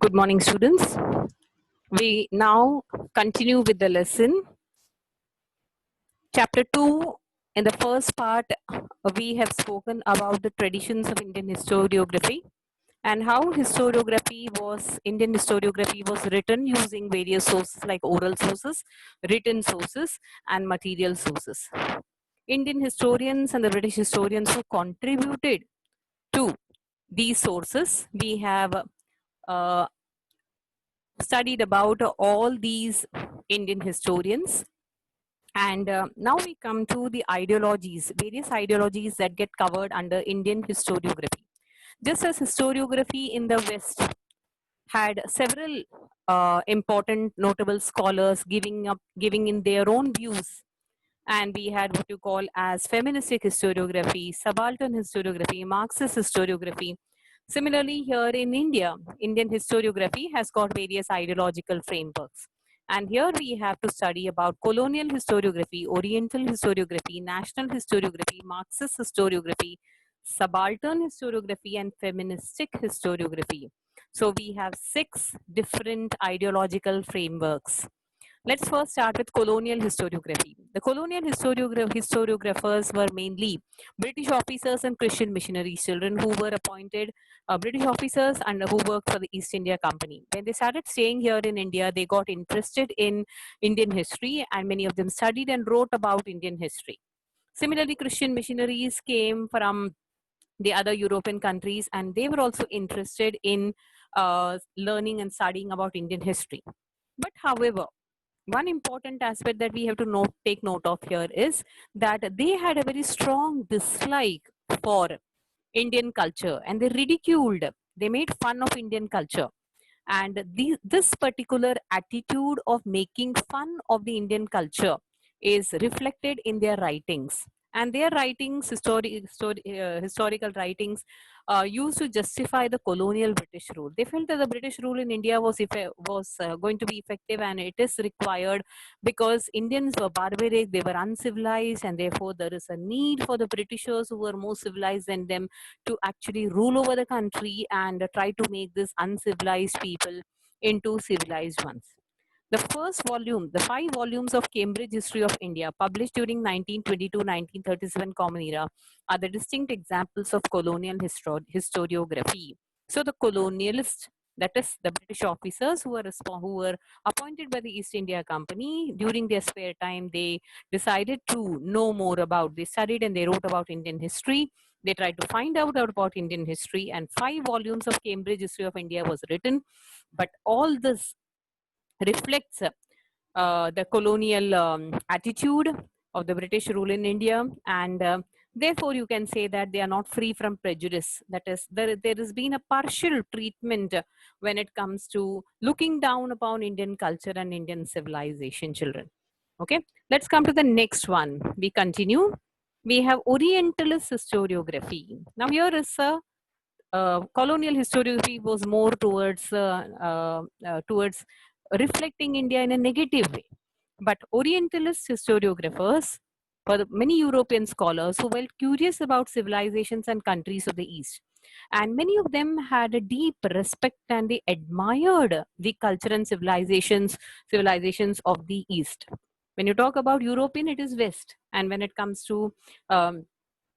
Good morning, students. We now continue with the lesson. Chapter 2, in the first part, we have spoken about the traditions of Indian historiography and how Indian historiography was written using various sources like oral sources, written sources, and material sources. Indian historians and the British historians who contributed to these sources, we have uh, studied about all these Indian historians. And now we come to the ideologies, various ideologies that get covered under Indian historiography. Just as historiography in the West had several important notable scholars giving in their own views, and we had what you call as feministic historiography, subaltern historiography, Marxist historiography. Similarly, here in India, Indian historiography has got various ideological frameworks. And here we have to study about colonial historiography, Oriental historiography, national historiography, Marxist historiography, subaltern historiography, and feministic historiography. So we have 6 different ideological frameworks. Let's first start with colonial historiography. The colonial historiographers were mainly British officers and Christian missionary children who were appointed British officers and who worked for the East India Company. When they started staying here in India, they got interested in Indian history and many of them studied and wrote about Indian history. Similarly, Christian missionaries came from the other European countries and they were also interested in learning and studying about Indian history. But however, one important aspect that we have to take note of here is that they had a very strong dislike for Indian culture and they ridiculed, they made fun of Indian culture. And this particular attitude of making fun of the Indian culture is reflected in their writings. And their writings, historical writings, used to justify the colonial British rule. They felt that the British rule in India was going to be effective and it is required because Indians were barbaric, they were uncivilized, and therefore there is a need for the Britishers who were more civilized than them to actually rule over the country and try to make this uncivilized people into civilized ones. The first volume, the 5 volumes of Cambridge History of India, published during 1922-1937 Common Era, are the distinct examples of colonial historiography. So the colonialists, that is the British officers who were appointed by the East India Company, during their spare time, they decided to know more about, they studied and they wrote about Indian history. They tried to find out about Indian history, and 5 volumes of Cambridge History of India was written. But all this reflects the colonial attitude of the British rule in India, and therefore you can say that they are not free from prejudice. That is, there has been a partial treatment when it comes to looking down upon Indian culture and Indian civilization, children. Okay, let's come to the next one. We continue. We have Orientalist historiography. Now here is a colonial historiography was more towards reflecting India in a negative way. But Orientalist historiographers were many European scholars who were curious about civilizations and countries of the East. And many of them had a deep respect and they admired the culture and civilizations of the East. When you talk about European, it is West. And when it comes to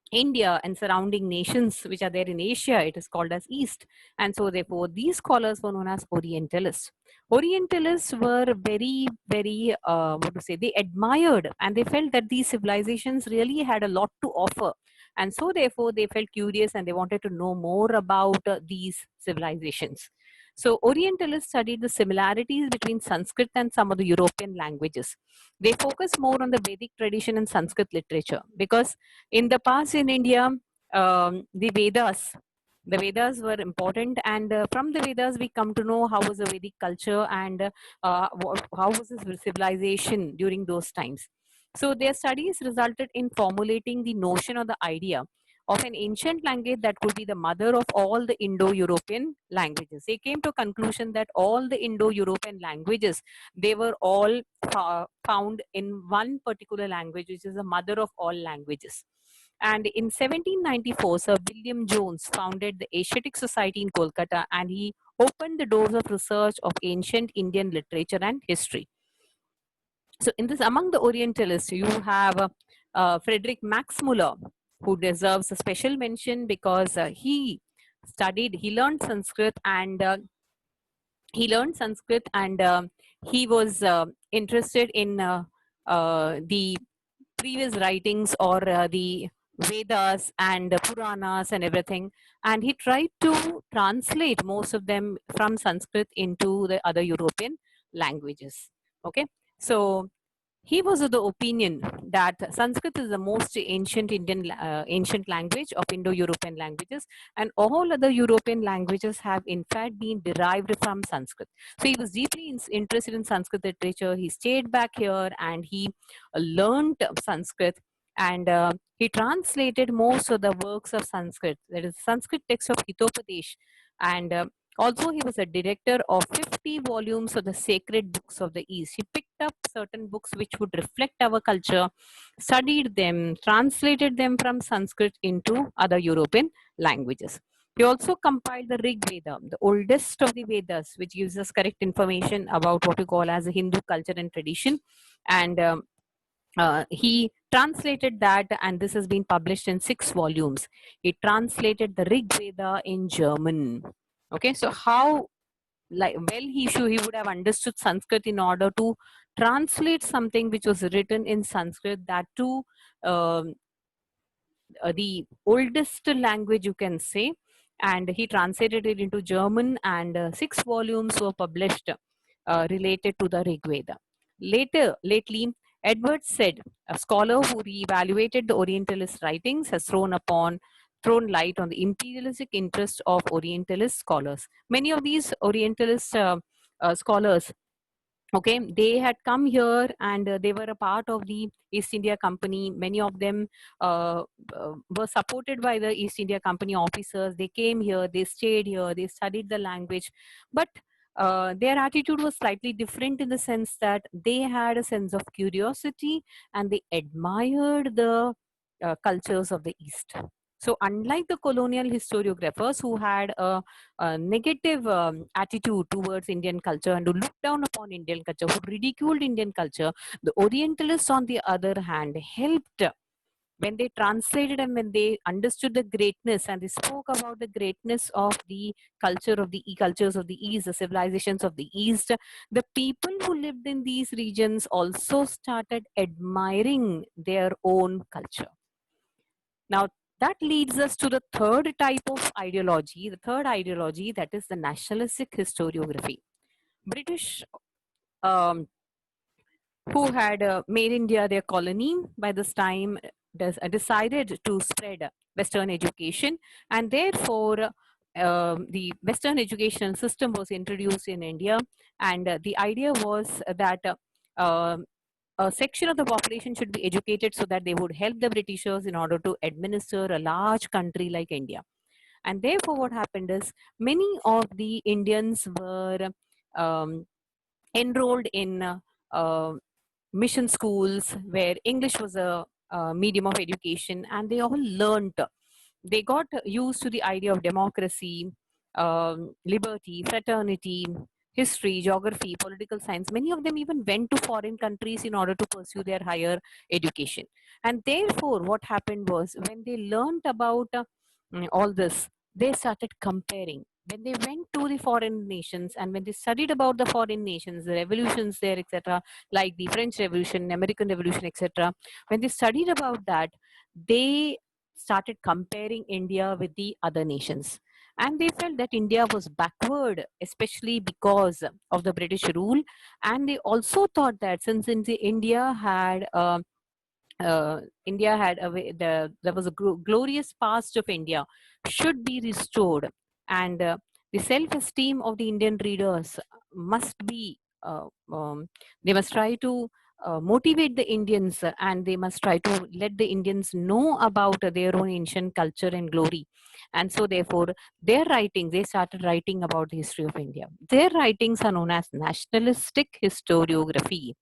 India and surrounding nations which are there in Asia, it is called as East. And so, therefore, these scholars were known as Orientalists. Orientalists were what to say, they admired and they felt that these civilizations really had a lot to offer. And so, therefore, they felt curious and they wanted to know more about these civilizations. So, Orientalists studied the similarities between Sanskrit and some of the European languages. They focus more on the Vedic tradition and Sanskrit literature because in the past in India, the Vedas were important, and from the Vedas we come to know how was the Vedic culture and how was this civilization during those times. So their studies resulted in formulating the notion or the idea of an ancient language that could be the mother of all the Indo-European languages. They came to a conclusion that all the Indo-European languages, they were all found in one particular language, which is the mother of all languages. And in 1794, Sir William Jones founded the Asiatic Society in Kolkata, and he opened the doors of research of ancient Indian literature and history. So in this, among the Orientalists, you have Frederick Max Muller, who deserves a special mention because he learned Sanskrit, and he was interested in the previous writings, or the Vedas and Puranas and everything. And he tried to translate most of them from Sanskrit into the other European languages. Okay. So he was of the opinion that Sanskrit is the most ancient language of Indo-European languages, and all other European languages have in fact been derived from Sanskrit. So he was deeply interested in Sanskrit literature. He stayed back here and he learned Sanskrit, and he translated most of the works of Sanskrit, that is Sanskrit text of Hitopadesh, and also, he was a director of 50 volumes of the sacred books of the East. He picked up certain books which would reflect our culture, studied them, translated them from Sanskrit into other European languages. He also compiled the Rig Veda, the oldest of the Vedas, which gives us correct information about what we call as a Hindu culture and tradition. And he translated that, and this has been published in 6 volumes. He translated the Rig Veda in German. Okay, so how he would have understood Sanskrit in order to translate something which was written in Sanskrit, that too um, the oldest language, you can say. And he translated it into German, and 6 volumes were published related to the Rig Veda. Lately, Edward Said, a scholar who reevaluated the Orientalist writings, has thrown light on the imperialistic interest of Orientalist scholars. Many of these Orientalist scholars, okay, they had come here, and they were a part of the East India Company. Many of them uh, were supported by the East India Company officers. They came here, they stayed here, they studied the language, but their attitude was slightly different, in the sense that they had a sense of curiosity and they admired the cultures of the East. So unlike the colonial historiographers who had a negative attitude towards Indian culture and who looked down upon Indian culture, who ridiculed Indian culture, the Orientalists, on the other hand, helped when they translated and when they understood the greatness and they spoke about the greatness of the cultures of the East, the civilizations of the East. The people who lived in these regions also started admiring their own culture. Now, that leads us to the third type of ideology, the third ideology, that is the nationalistic historiography. British, um, who had made India their colony by this time, decided to spread Western education, and therefore the Western educational system was introduced in India, and the idea was that um, a section of the population should be educated so that they would help the Britishers in order to administer a large country like India. And therefore, what happened is many of the Indians were um, enrolled in mission schools where English was a medium of education, and they all learned. They got used to the idea of democracy, liberty, fraternity, history, geography, political science. Many of them even went to foreign countries in order to pursue their higher education. And therefore, what happened was when they learned about all this, they started comparing. When they went to the foreign nations and when they studied about the foreign nations, the revolutions there, etc., like the French Revolution, American Revolution, etc., when they studied about that, they started comparing India with the other nations. And they felt that India was backward, especially because of the British rule. And they also thought that since India had there was a glorious past of India should be restored, and the self-esteem of the Indian readers must be they must try to motivate the Indians, and they must try to let the Indians know about their own ancient culture and glory. And so, therefore, they started writing about the history of India. Their writings are known as nationalistic historiography.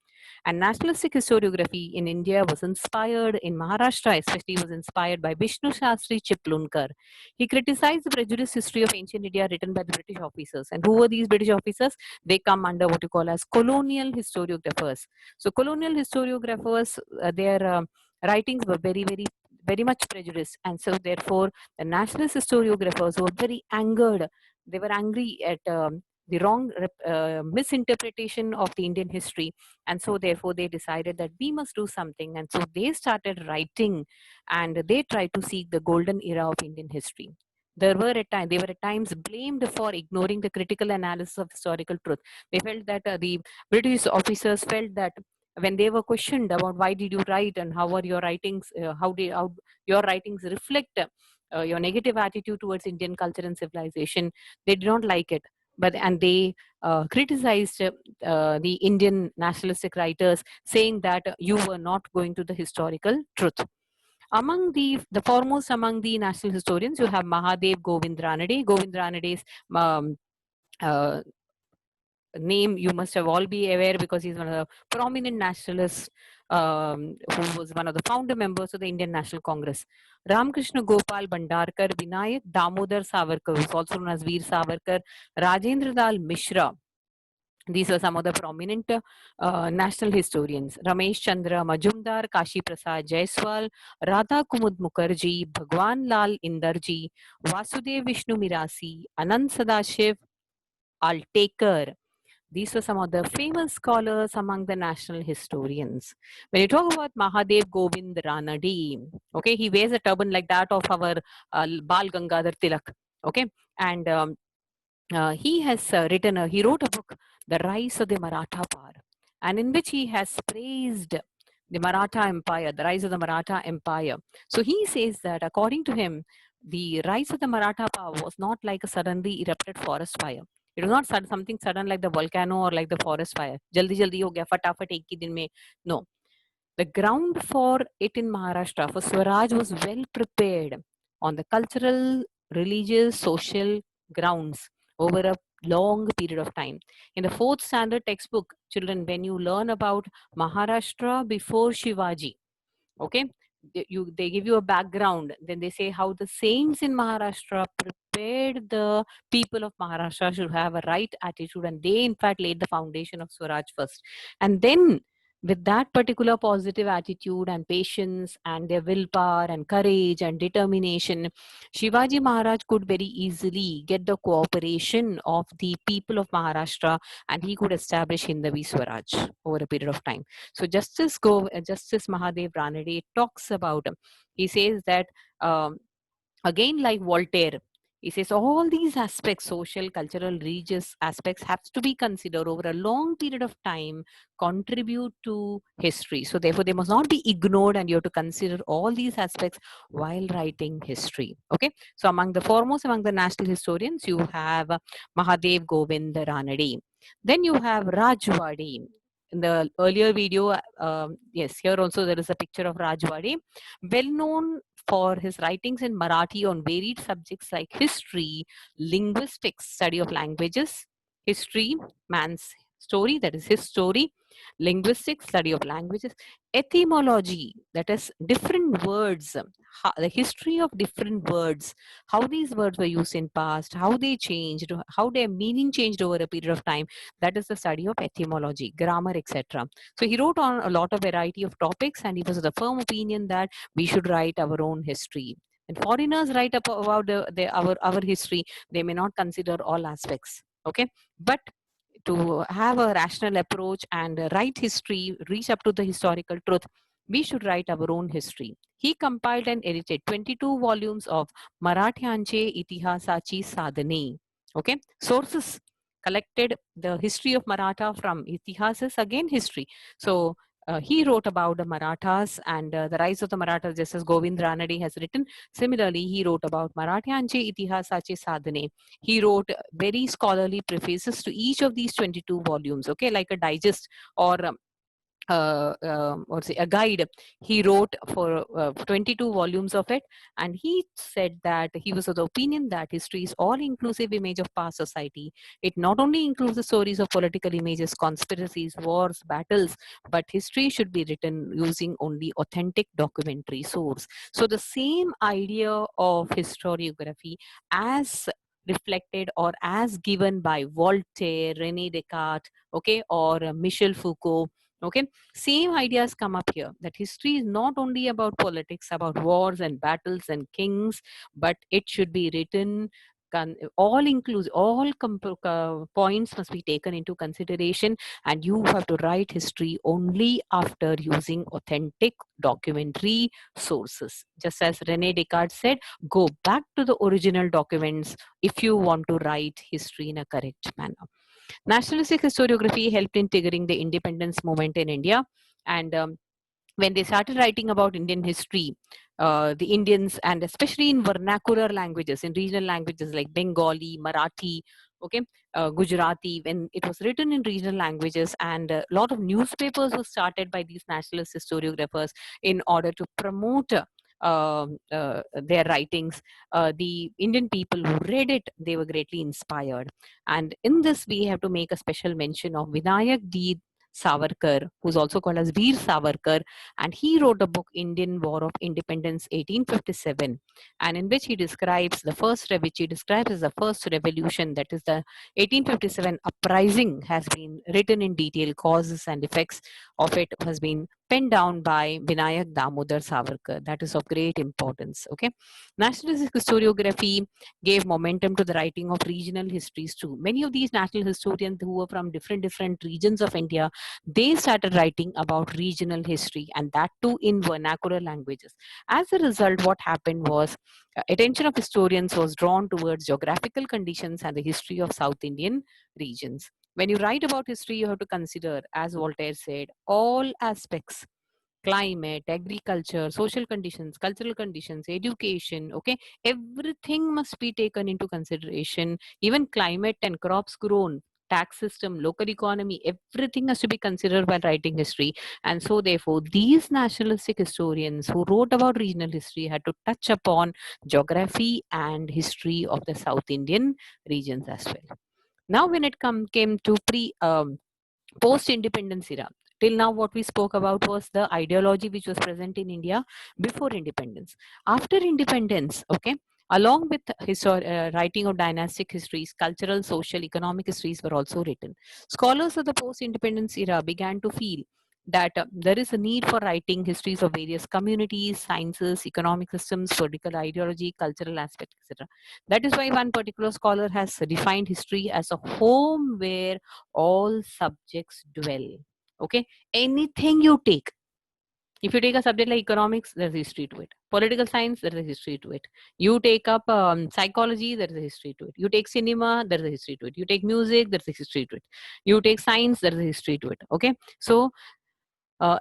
And nationalistic historiography in India was inspired, in Maharashtra especially, was inspired by Vishnu Shastri Chiplunkar. He criticized the prejudiced history of ancient India written by the British officers. And who were these British officers? They come under what you call as colonial historiographers. So colonial historiographers, their writings were very much prejudiced, and so therefore the nationalist historiographers were very angered. They were angry at the wrong misinterpretation of the Indian history, and so therefore they decided that we must do something, and so they started writing, and they tried to seek the golden era of Indian history. They were at times blamed for ignoring the critical analysis of historical truth. They felt that the British officers felt that when they were questioned about why did you write and how are your writings, how your writings reflect your negative attitude towards Indian culture and civilization, they did not like it. And they criticized the Indian nationalistic writers, saying that you were not going to the historical truth. Among the foremost among the national historians, you have Mahadev Govind Ranade. Govind Ranade's um, uh, name you must have all be aware, because he's one of the prominent nationalists, who was one of the founder members of the Indian National Congress. Ramakrishna Gopal Bhandarkar, Vinayak Damodar Savarkar, who's also known as Veer Savarkar, Rajendra Dal Mishra. These are some of the prominent national historians. Ramesh Chandra Majumdar, Kashi Prasad Jaiswal, Radha Kumud Mukherjee, Bhagwan Lal Indarji, Vasudev Vishnu Mirasi, Anand Sadashiv Altekar. These were some of the famous scholars among the national historians. When you talk about Mahadev Govind Ranade, okay, he wears a turban like that of our Bal Gangadhar Tilak, okay, and he has he wrote a book, The Rise of the Maratha Power, and in which he has praised the Maratha Empire, the rise of the Maratha Empire. So he says that according to him, the rise of the Maratha power was not like a suddenly erupted forest fire. It was not something sudden like the volcano or like the forest fire. Jaldi jaldi ho gaya, fatafat ek hi din mein. No, the ground for it in Maharashtra, for Swaraj, was well prepared on the cultural, religious, social grounds over a long period of time. In the fourth standard textbook, children, when you learn about Maharashtra before Shivaji, okay, they give you a background, then they say how the saints in Maharashtra prepared the people of Maharashtra should have a right attitude, and they in fact laid the foundation of Swaraj first. And then with that particular positive attitude and patience and their willpower and courage and determination, Shivaji Maharaj could very easily get the cooperation of the people of Maharashtra, and he could establish Hindavi Swaraj over a period of time. So Justice Mahadev Ranade talks about, he says that again, like Voltaire, he says all these aspects, social, cultural, religious aspects, have to be considered over a long period of time, contribute to history. So therefore, they must not be ignored, and you have to consider all these aspects while writing history. Okay. So among the foremost among the national historians, you have Mahadev Govind Ranade. Then you have Rajwadi. In the earlier video, yes, here also there is a picture of Rajwadi, well known for his writings in Marathi on varied subjects like history, linguistics, study of languages, history, man's story, that is his story, linguistics, study of languages, etymology, that is different words, the history of different words, how these words were used in past, how they changed, how their meaning changed over a period of time. That is the study of etymology, grammar, etc. So he wrote on a lot of variety of topics, and he was of the firm opinion that we should write our own history. And foreigners write up about our history, they may not consider all aspects. Okay, but to have a rational approach and write history, reach up to the historical truth, we should write our own history. He compiled and edited 22 volumes of Marathyanche Itihasachi Sadhane. Okay, sources collected the history of Maratha from Itihasas, again history. So he wrote about the Marathas and the rise of the Marathas, just as Govind Ranade has written. Similarly, he wrote about Marathyanche Itihasache Sadhane. He wrote very scholarly prefaces to each of these 22 volumes, okay, like a digest or or say a guide he wrote for 22 volumes of it, and he said that he was of the opinion that history is all inclusive image of past society. It not only includes the stories of political images, conspiracies, wars, battles, but history should be written using only authentic documentary source. So the same idea of historiography as reflected or as given by Voltaire, Rene Descartes, okay, or Michel Foucault, okay, same ideas come up here, that history is not only about politics, about wars and battles and kings, but it should be written all inclusive, all points must be taken into consideration, and you have to write history only after using authentic documentary sources. Just as Rene Descartes said, go back to the original documents if you want to write history in a correct manner. Nationalistic historiography helped in triggering the independence movement in India. And when they started writing about Indian history, the Indians, and especially in vernacular languages, in regional languages like Bengali, Marathi, okay, Gujarati, when it was written in regional languages, and a lot of newspapers were started by these nationalist historiographers in order to promote their writings. The Indian people who read it, they were greatly inspired. And in this, we have to make a special mention of Vinayak D. Savarkar, who's also called as Veer Savarkar, and he wrote a book, Indian War of Independence 1857, and in which he describes the first, which he describes as the first revolution, that is the 1857 uprising, has been written in detail. Causes and effects of it has been penned down by Vinayak Damodar Savarkar. That is of great importance. Okay, nationalist historiography gave momentum to the writing of regional histories too. Many of these national historians who were from different regions of India, they started writing about regional history, and that too in vernacular languages. As a result, what happened was attention of historians was drawn towards geographical conditions and the history of South Indian regions. When you write about history, you have to consider, as Voltaire said, all aspects: climate, agriculture, social conditions, cultural conditions, education, okay, everything must be taken into consideration. Even climate and crops grown, tax system, local economy, everything has to be considered while writing history. And so therefore these nationalistic historians who wrote about regional history had to touch upon geography and history of the South Indian regions as well. Now when it came to post independence era, till now what we spoke about was the ideology which was present in India before independence. After independence, okay, along with writing of dynastic histories, cultural, social, economic histories were also written. Scholars of the post independence era began to feel that there is a need for writing histories of various communities, sciences, economic systems, political ideology, cultural aspects, etc. That is why one particular scholar has defined history as a home where all subjects dwell. Okay, anything you take, if you take a subject like economics, there's a history to it. Political science, there's a history to it. You take up psychology, there's a history to it. You take cinema, there's a history to it. You take music, there's a history to it. You take science, there's a history to it. Okay, so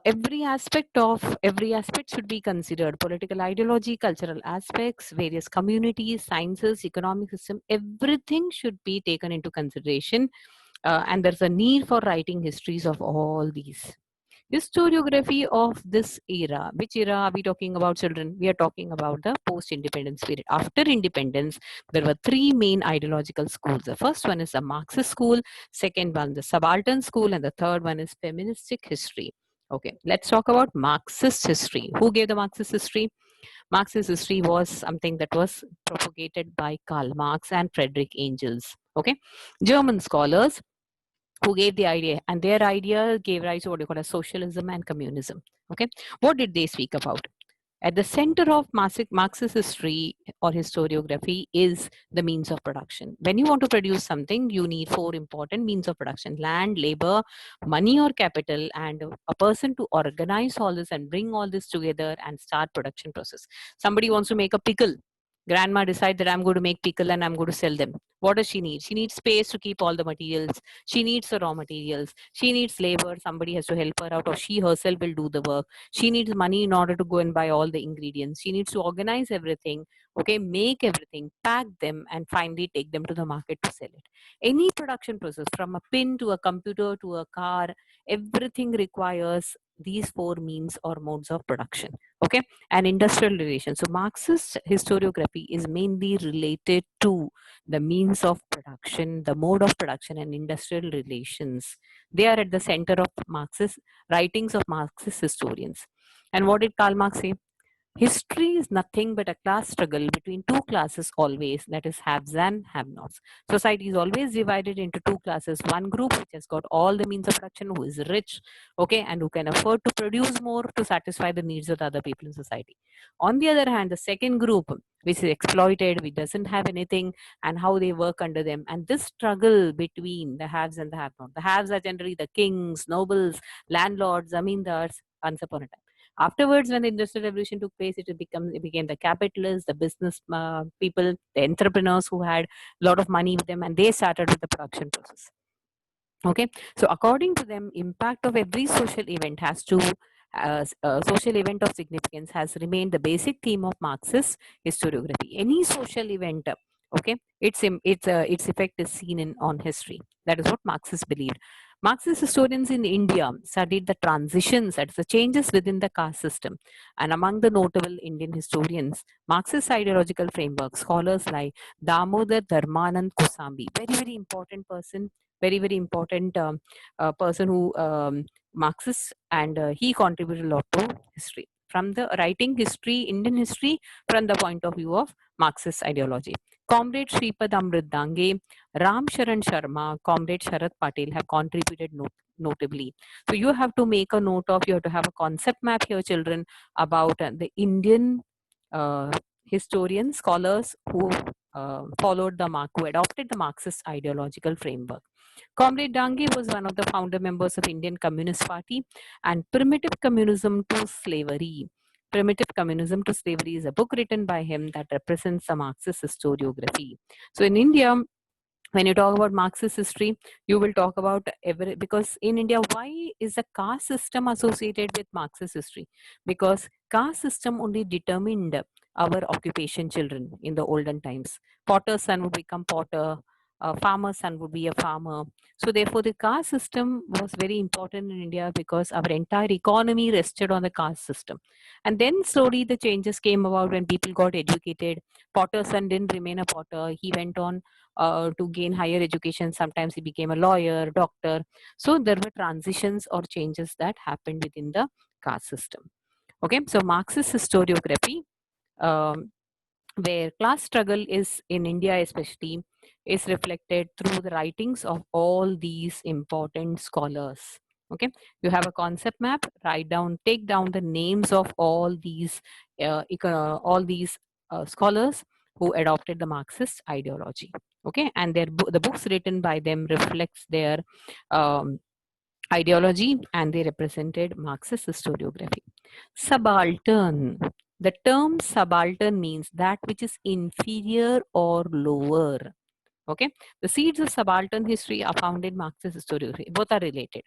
every aspect should be considered: political ideology, cultural aspects, various communities, sciences, economic system, everything should be taken into consideration. And there's a need for writing histories of all these. Historiography of this era. Which era are we talking about, children? We are talking about the post-independence period. After independence, there were three main ideological schools. The first one is the Marxist school, second one the subaltern school, and the third one is feministic history. Okay, let's talk about Marxist history. Who gave the Marxist history? Marxist history was something that was propagated by Karl Marx and Friedrich Engels. Okay, German scholars who gave the idea, and their idea gave rise to what you call as socialism and communism. Okay, what did they speak about? At the center of Marxist history or historiography is the means of production. When you want to produce something, you need four important means of production: land, labor, money or capital, and a person to organize all this and bring all this together and start production process. Somebody wants to make a pickle. Grandma decides that I'm going to make pickle and I'm going to sell them. What does she need? She needs space to keep all the materials. She needs the raw materials. She needs labor. Somebody has to help her out, or she herself will do the work. She needs money in order to go and buy all the ingredients. She needs to organize everything, okay, make everything, pack them, and finally take them to the market to sell it. Any production process, from a pin to a computer to a car, everything requires these four means or modes of production. Okay, and industrial relations. So Marxist historiography is mainly related to the means of production, the mode of production, and industrial relations. They are at the center of Marxist writings of Marxist historians. And what did Karl Marx say? History is nothing but a class struggle between two classes always, that is haves and have-nots. Society is always divided into two classes. One group which has got all the means of production, who is rich, okay, and who can afford to produce more to satisfy the needs of the other people in society. On the other hand, the second group, which is exploited, which doesn't have anything, and how they work under them. And this struggle between the haves and the have-not. The haves are generally the kings, nobles, landlords, zamindars, once upon a time. Afterwards, when the industrial revolution took place, it became the capitalists, the business people, the entrepreneurs who had a lot of money with them, and they started with the production process. Okay, so according to them, impact of every social event has to social event of significance has remained the basic theme of Marxist historiography. Any social event, okay, its effect is seen in on history. That is what Marxists believed. Marxist historians in India studied the transitions, that's the changes within the caste system. And among the notable Indian historians, Marxist ideological framework scholars like Damodar Dharmanand Kosambi, very, very important person, very important person who Marxist, and he contributed a lot to history from the writing history, Indian history, from the point of view of Marxist ideology. Comrade Shripad Amrit Dange, Ram Sharan Sharma, Comrade Sharat Patel have contributed notably. So you have to make a note of, you have to have a concept map here, children, about the Indian uh, historians, scholars who followed the who adopted the Marxist ideological framework. Comrade Dange was one of the founder members of Indian Communist Party, and Primitive Communism to Slavery. Primitive Communism to Slavery is a book written by him that represents the Marxist historiography. So in India, when you talk about Marxist history, you will talk about every, because in India, why is the caste system associated with Marxist history? Because caste system only determined our occupation, children, in the olden times. Potter's son would become potter, a farmer's son would be a farmer. So therefore, the caste system was very important in India because our entire economy rested on the caste system. And then slowly the changes came about when people got educated. Potter's son didn't remain a potter. He went on to gain higher education. Sometimes he became a lawyer, doctor. So there were transitions or changes that happened within the caste system. Okay, so Marxist historiography, um, where class struggle is in India especially, is reflected through the writings of all these important scholars. Okay, you have a concept map, write down, take down the names of all these scholars who adopted the Marxist ideology. Okay, and the books written by them reflects their um, ideology, and they represented Marxist historiography. Subaltern. The term subaltern means that which is inferior or lower. Okay, the seeds of subaltern history are found in Marxist historiography. Both are related.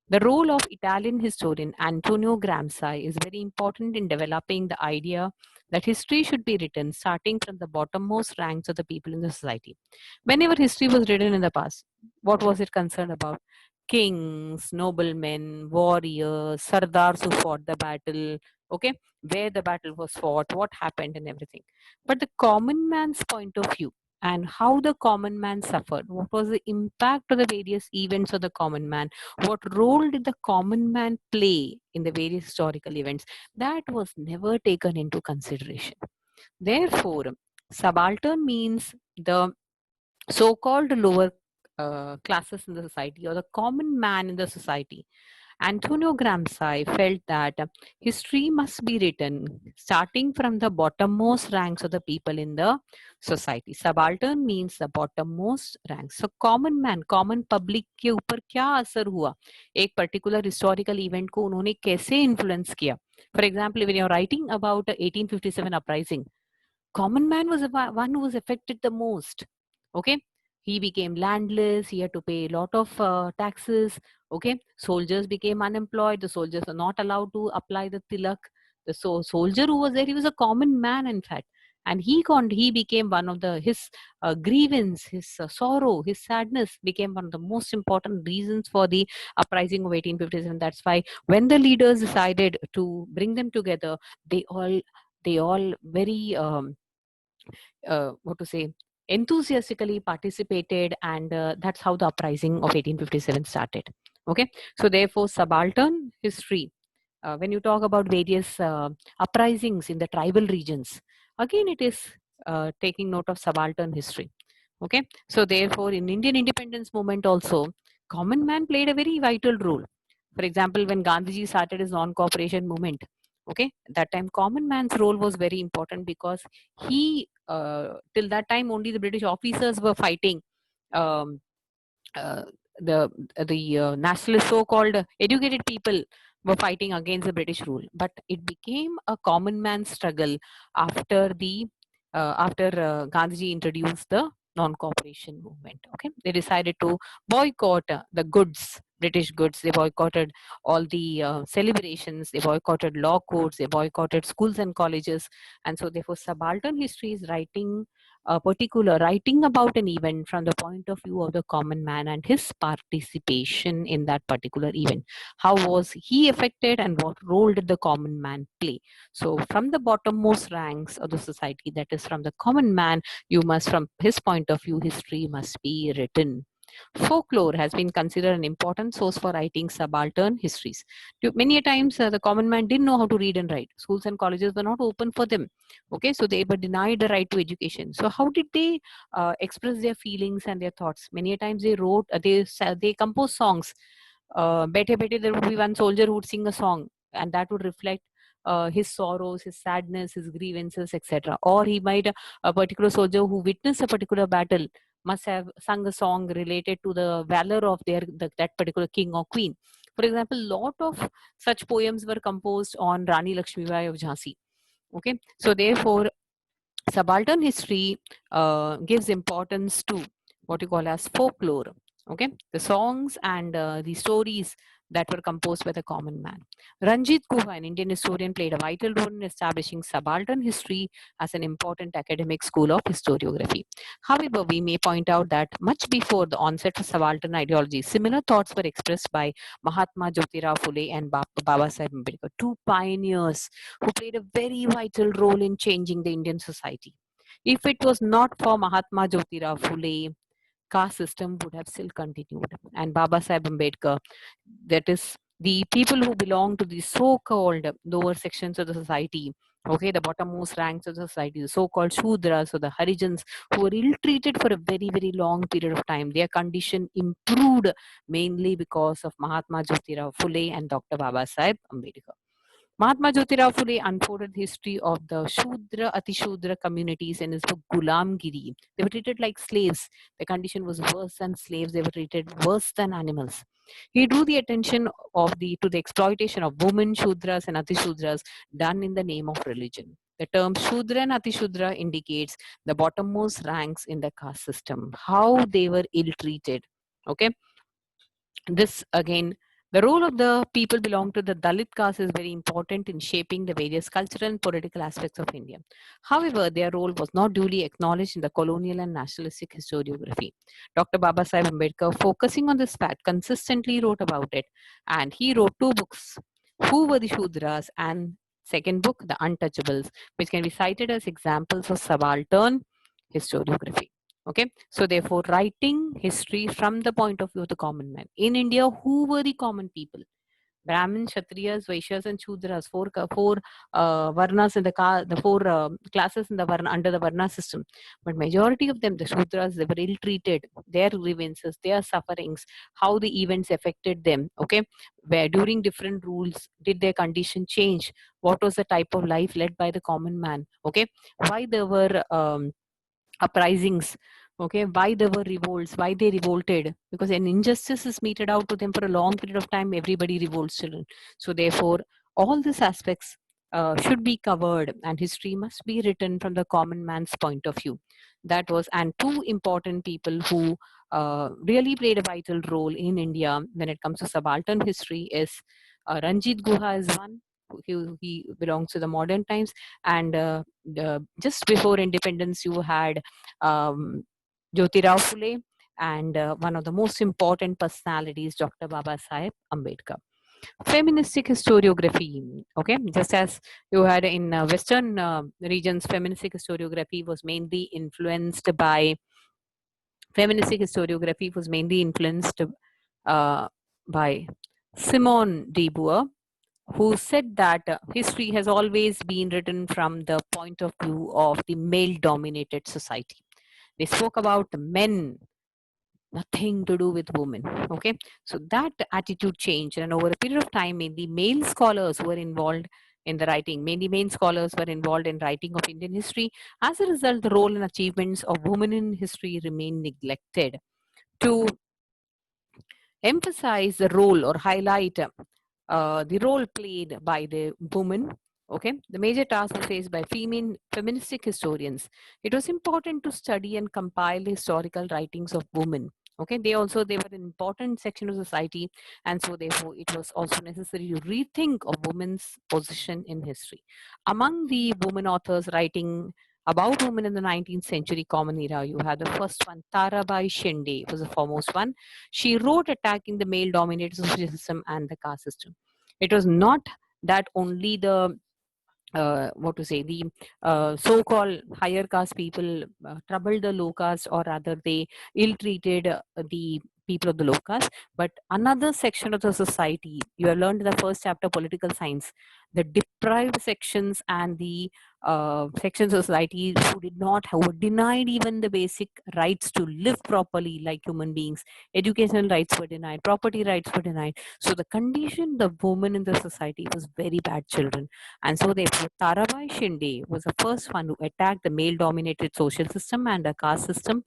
The role of Italian historian Antonio Gramsci is very important in developing the idea that history should be written starting from the bottommost ranks of the people in the society. Whenever history was written in the past, what was it concerned about? Kings, noblemen, warriors, sardars who fought the battle, okay, where the battle was fought, what happened, and everything. But the common man's point of view and how the common man suffered, what was the impact of the various events of the common man, what role did the common man play in the various historical events, that was never taken into consideration. Therefore, subaltern means the so-called lower classes in the society, or the common man in the society. Antonio Gramsci felt that history must be written starting from the bottommost ranks of the people in the society. Subaltern means the bottommost ranks. So common man, common public के ऊपर क्या असर हुआ, एक particular historical event को उन्होंने कैसे influence किया. For example, when you're writing about 1857 uprising, common man was the one who was affected the most. Okay, he became landless, he had to pay a lot of taxes. Okay, soldiers became unemployed, the soldiers are not allowed to apply the tilak. The soldier who was there, he was a common man, in fact, and he became one of the his grievance, his sorrow, his sadness became one of the most important reasons for the uprising of 1857. That's why when the leaders decided to bring them together, they all very what to say, enthusiastically participated, and that's how the uprising of 1857 started. Okay, so therefore subaltern history, when you talk about various uprisings in the tribal regions, again it is taking note of subaltern history. Okay, so therefore in Indian independence movement also, common man played a very vital role. For example, when Gandhiji started his non-cooperation movement, okay, that time common man's role was very important, because he till that time only the British officers were fighting, um, uh, the nationalist so-called educated people were fighting against the British rule. But it became a common man's struggle after the after Gandhiji introduced the non-cooperation movement. Okay, they decided to boycott the goods, British goods. They boycotted all the celebrations. They boycotted law courts. They boycotted schools and colleges. And so, therefore, subaltern history is writing about an event from the point of view of the common man and his participation in that particular event. How was he affected, and what role did the common man play? So from the bottommost ranks of the society, that is from the common man, you must, from his point of view, history must be written. Folklore has been considered an important source for writing subaltern histories. Many a times, the common man didn't know how to read and write. Schools and colleges were not open for them. Okay, so they were denied the right to education. So how did they express their feelings and their thoughts? Many a times they wrote, they composed songs. Bete Bete, there would be one soldier who would sing a song, and that would reflect his sorrows, his sadness, his grievances, etc. Or he might, a particular soldier who witnessed a particular battle must have sung a song related to the valor of that particular king or queen. For example, lot of such poems were composed on Rani Lakshmibai of Jhansi. Okay, so therefore subaltern history gives importance to what you call as folklore. Okay, the songs and the stories that were composed by the common man. Ranjit Guha, an Indian historian, played a vital role in establishing subaltern history as an important academic school of historiography. However, we may point out that much before the onset of subaltern ideology, similar thoughts were expressed by Mahatma Jyotirao Phule and Baba Sahib Ambedkar, two pioneers who played a very vital role in changing the Indian society. If it was not for Mahatma Jyotirao Phule, caste system would have still continued. And Baba Sahib Ambedkar, that is the people who belong to the so-called lower sections of the society, okay, the bottommost ranks of the society, the so-called Shudras or the Harijans, who were ill-treated for a very, very long period of time. Their condition improved mainly because of Mahatma Jyotirao Phule and Dr. Baba Sahib Ambedkar. Mahatma Jyotirao Phule unfolded the history of the Shudra Atishudra communities in his book Gulamgiri. They were treated like slaves. The condition was worse than slaves. They were treated worse than animals. He drew the attention to the exploitation of women, Shudras and Atishudras done in the name of religion. The term Shudra and Atishudra indicates the bottommost ranks in the caste system, how they were ill-treated. Okay, this again, the role of the people belong to the Dalit caste is very important in shaping the various cultural and political aspects of India. However, their role was not duly acknowledged in the colonial and nationalistic historiography. Dr. Baba Sahib Ambedkar, focusing on this fact, consistently wrote about it, and he wrote two books, Who Were the Shudras, and second book, The Untouchables, which can be cited as examples of subaltern historiography. Okay, so therefore, writing history from the point of view of the common man. In India, who were the common people? Brahmins, Kshatriyas, Vaishyas, and Shudras, four varnas in the four classes in the varna, under the varna system. But majority of them, the Shudras, they were ill-treated. Their grievances, their sufferings, how the events affected them. Okay, where during different rules did their condition change? What was the type of life led by the common man? Okay, why there were uprisings, okay, why there were revolts, why they revolted, because an injustice is meted out to them for a long period of time, everybody revolts children. So therefore all these aspects should be covered, and history must be written from the common man's point of view. That was, and two important people who really played a vital role in India when it comes to subaltern history is Ranjit Guha is one. He belongs to the modern times, and just before independence, you had um, Jyotirao Phule, and one of the most important personalities, Dr. Baba Saheb Ambedkar. Feministic historiography, okay, just as you had in Western regions, feministic historiography was mainly influenced uh, by Simone de Beauvoir, who said that history has always been written from the point of view of the male dominated society. They spoke about men, nothing to do with women. Okay, so that attitude changed, and over a period of time, mainly male scholars were involved in the writing. Mainly male scholars were involved in writing of Indian history. As a result, the role and achievements of women in history remain neglected. To emphasize the role or highlight the role played by the woman, okay, the major task was faced by female feministic historians. It was important to study and compile the historical writings of women. Okay, they were an important section of society, and so therefore it was also necessary to rethink of women's position in history. Among the women authors writing about women in the 19th century common era, you have the first one, Tarabai Shinde was the foremost one. She wrote attacking the male dominated social system and the caste system. It was not that only the what to say, the so-called higher caste people troubled the low caste, or rather they ill-treated the people of the low caste, but another section of the society, you have learned in the first chapter political science, the deprived sections and the sections of society who were denied even the basic rights to live properly like human beings. Educational rights were denied, property rights were denied. So the condition the woman in the society was very bad, children. And so therefore, Tarabai Shinde was the first one who attacked the male-dominated social system and the caste system.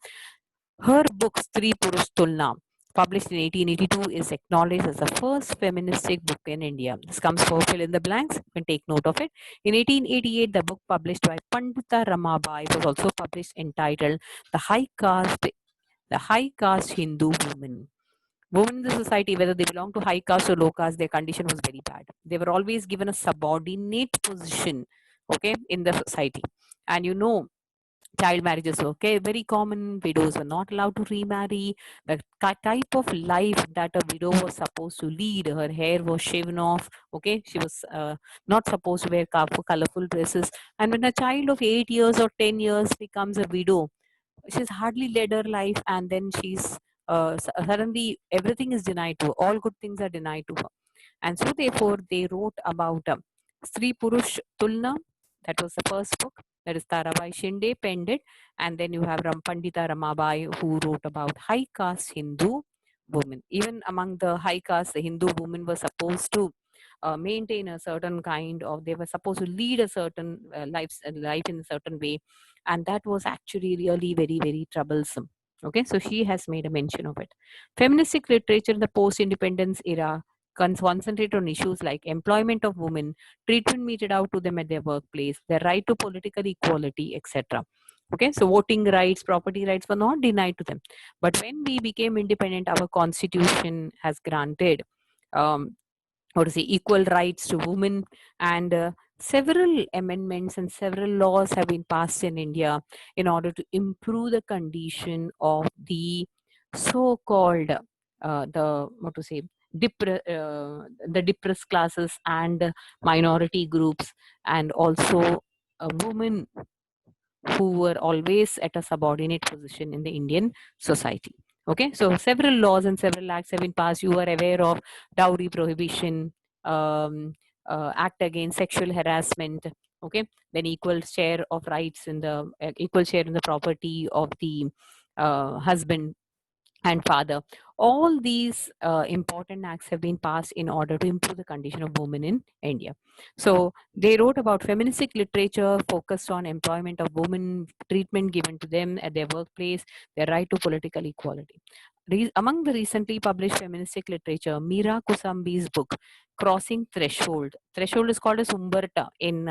Her book, Stree Purush Tulna, published in 1882, is acknowledged as the first feministic book in India. This comes for fill in the blanks. You can take note of it. In 1888, the book published by Pandita Ramabai was also published, entitled The High Caste Hindu Woman. Women in the society, whether they belong to high caste or low caste, their condition was very bad. They were always given a subordinate position, okay, in the society. And you know, child marriages were okay, very common. Widows were not allowed to remarry. The type of life that a widow was supposed to lead, her hair was shaven off. Okay, she was not supposed to wear colorful dresses. And when a child of 8 years or 10 years becomes a widow, she's hardly led her life, and then she's suddenly everything is denied to her, all good things are denied to her. And so therefore they wrote about Sri Purush Tulna. That was the first book, that is Tarabai Shinde penned it. And then you have Pandita Ramabai, who wrote about high caste Hindu women. Even among the high caste, the Hindu women were supposed to maintain a certain kind of, they were supposed to lead a certain life in a certain way, and that was actually really very very troublesome. Okay, so she has made a mention of it. Feministic literature in the post-independence era concentrate on issues like employment of women, treatment meted out to them at their workplace, their right to political equality, etc. Okay, so voting rights, property rights were not denied to them. But when we became independent, our constitution has granted um, or to say equal rights to women, and several amendments and several laws have been passed in India in order to improve the condition of the so-called the what to say the depressed classes and minority groups, and also women who were always at a subordinate position in the Indian society. Okay, so several laws and several acts have been passed. You are aware of dowry prohibition, um, act against sexual harassment. Okay, then equal share of rights in the equal share in the property of the husband, and father. All these important acts have been passed in order to improve the condition of women in India. So they wrote about feministic literature focused on employment of women, treatment given to them at their workplace, their right to political equality. Among the recently published feministic literature, Meera Kusambi's book, Crossing Threshold. Threshold is called as Umberta in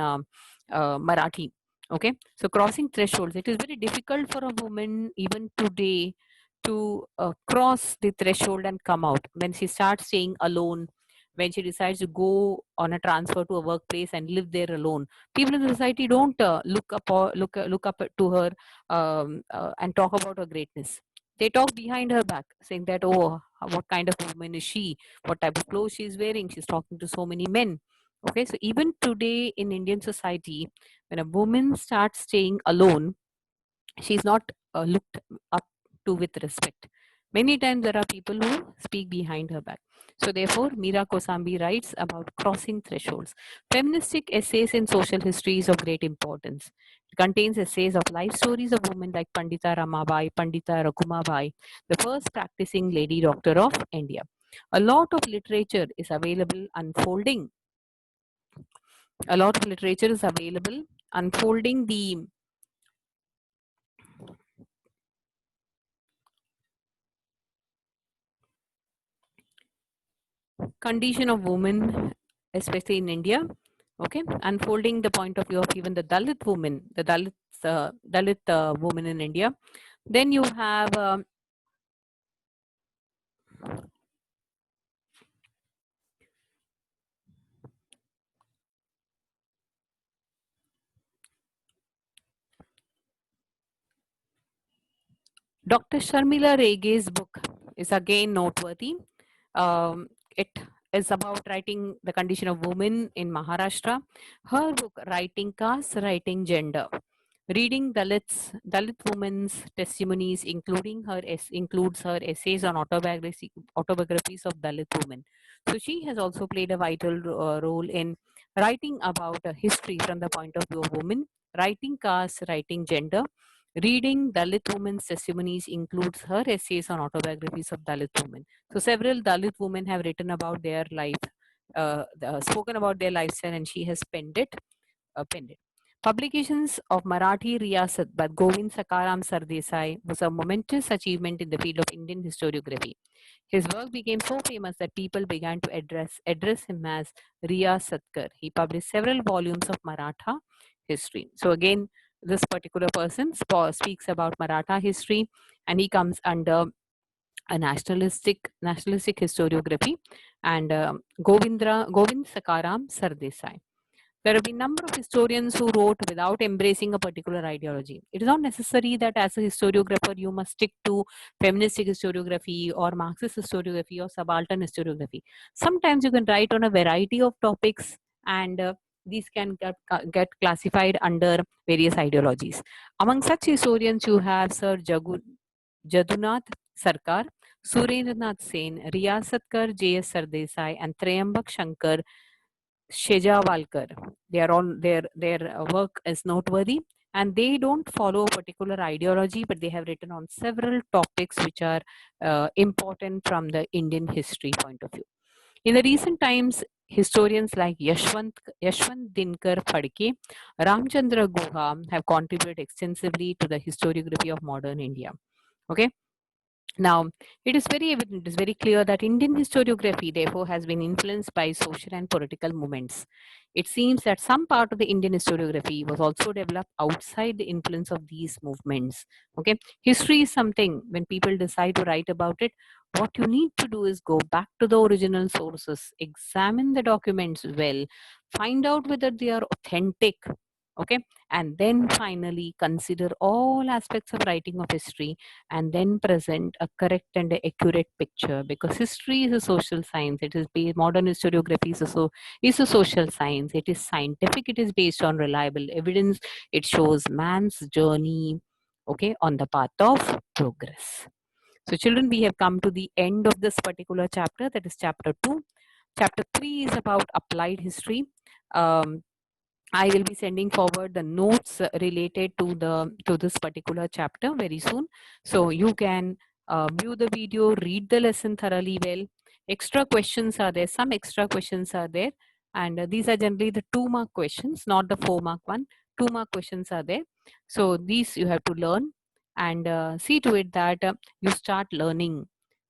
Marathi. Okay, so crossing thresholds. It is very difficult for a woman even today to cross the threshold and come out when she starts staying alone, when she decides to go on a transfer to a workplace and live there alone. People in the society don't look up to her and talk about her greatness. They talk behind her back, saying that, oh, what kind of woman is she, what type of clothes she's wearing, she's talking to so many men. Okay, so even today in Indian society, when a woman starts staying alone, she's not looked up to with respect. Many times there are people who speak behind her back. So therefore, Meera Kosambi writes about crossing thresholds. Feministic essays in social history is of great importance. It contains essays of life stories of women like Pandita Ramabai, Pandita Rakumabai, the first practicing lady doctor of India. A lot of literature is available unfolding. A lot of literature is available unfolding the condition of women, especially in India. Okay, unfolding the point of view of even the Dalit woman, the Dalit woman in India. Then you have Dr. Sharmila Rege's book is again noteworthy. It is about writing the condition of women in Maharashtra. Her book, Writing Caste, Writing Gender, reading Dalit women's testimonies, includes her essays on autobiographies of Dalit women. So she has also played a vital role in writing about a history from the point of view of women. Writing Caste, Writing Gender, reading Dalit women's testimonies includes her essays on autobiographies of Dalit women. So several Dalit women have written about their life, spoken about their lifestyle, and she has penned it. Publications of Marathi Riyasat by Govind Sakaram Sardesai was a momentous achievement in the field of Indian historiography. His work became so famous that people began to address him as Riyasatkar. He published several volumes of Maratha history. So again, this particular person speaks about Maratha history, and he comes under a nationalistic historiography, and Govind Sakaram Sardesai. There have been a number of historians who wrote without embracing a particular ideology. It is not necessary that as a historiographer you must stick to feministic historiography or Marxist historiography or subaltern historiography. Sometimes you can write on a variety of topics, and these can get classified under various ideologies. Among such historians, you have Sir Jadunath Sarkar, Surendranath Sen, Riyasatkar, J.S. Sardesai, and Trayambak Shankar Shejawalkar. They are all their work is noteworthy, and they don't follow a particular ideology, but they have written on several topics which are important from the Indian history point of view. In the recent times, historians like Yashwant Dinkar Phadke, Ramchandra Guha have contributed extensively to the historiography of modern India. Okay, now, it is very evident, it is very clear that Indian historiography, therefore, has been influenced by social and political movements. It seems that some part of the Indian historiography was also developed outside the influence of these movements. Okay, history is something when people decide to write about it, what you need to do is go back to the original sources, examine the documents well, find out whether they are authentic. Okay, and then finally consider all aspects of writing of history and then present a correct and accurate picture, because history is a social science. It is based, modern historiography is a social science. It is scientific. It is based on reliable evidence. It shows man's journey, okay, on the path of progress. So children, we have come to the end of this particular chapter, that is chapter 2. Chapter 3 is about applied history. um, I will be sending forward the notes related to this particular chapter very soon. So you can view the video, read the lesson thoroughly well. Extra questions are there. Some extra questions are there. And these are generally the 2-mark questions, not the 4-mark one. 2-mark questions are there. So these you have to learn and see to it that you start learning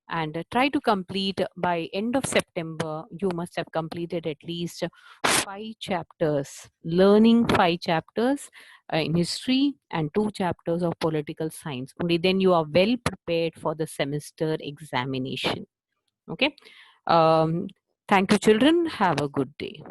and try to complete by end of September. You must have completed at least 5 chapters, learning 5 chapters in history and 2 chapters of political science. Only then you are well prepared for the semester examination. Okay. Thank you, children. Have a good day.